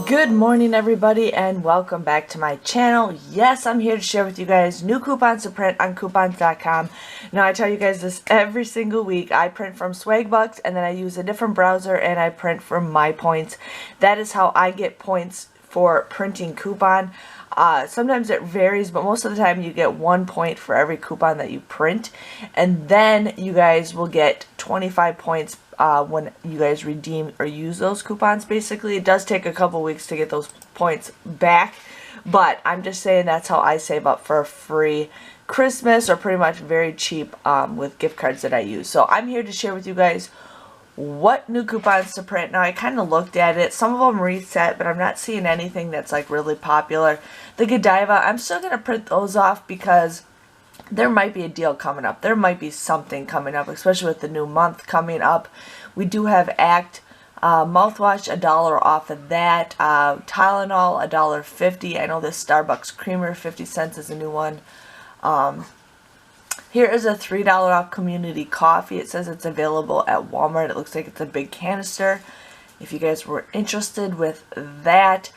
Good morning everybody and welcome back to my channel. Yes, I'm here to share with you guys new coupons to print on coupons.com. Now I tell you guys this every single week. I print from Swagbucks and then I use a different browser and I print from My Points. That is how I get points for printing coupon. Sometimes it varies, but most of the time you get 1 point for every coupon that you print, and then you guys will get 25 points when you guys redeem or use those coupons. Basically, it does take a couple weeks to get those points back, but I'm just saying that's how I save up for a free Christmas, or pretty much very cheap with gift cards that I use. So I'm here to share with you guys what new coupons to print. Now I kind of looked at it, some of them reset, but I'm not seeing anything that's like really popular. The Godiva, I'm still going to print those off because there might be a deal coming up. There might be something coming up, especially with the new month coming up. We do have Act mouthwash, $1 off of that. Tylenol, $1.50. I know this Starbucks creamer, 50 cents is a new one. Here is a $3 off community coffee. It says it's available at Walmart. It looks like it's a big canister. If you guys were interested with that.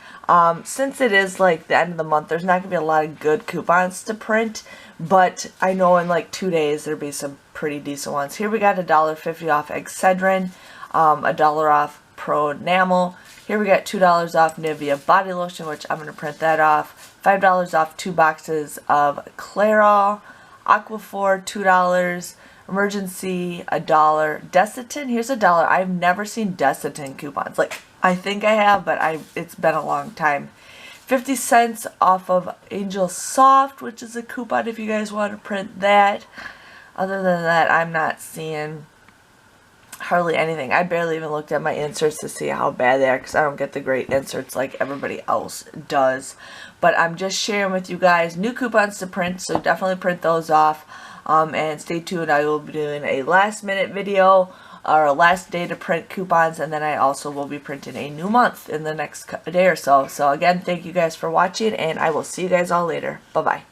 Since it is like the end of the month, there's not going to be a lot of good coupons to print. But I know in like 2 days there'll be some pretty decent ones. Here we got $1.50 off Excedrin. $1 off Pro Enamel. Here we got $2 off Nivea body lotion, which I'm going to print that off. $5 off 2 boxes of Clairol. Aquaphor, $2. Emergency, $1. Desitin, here's $1. I've never seen Desitin coupons. Like, I think I have, but it's been a long time. 50 cents off of Angel Soft, which is a coupon if you guys want to print that. Other than that, I'm not seeing hardly anything. I barely even looked at my inserts to see how bad they are, because I don't get the great inserts like everybody else does. But I'm just sharing with you guys new coupons to print, so definitely print those off. And stay tuned. I will be doing a last minute video, or a last day to print coupons, and then I also will be printing a new month in the next day or so. So again, thank you guys for watching, and I will see you guys all later. Bye bye.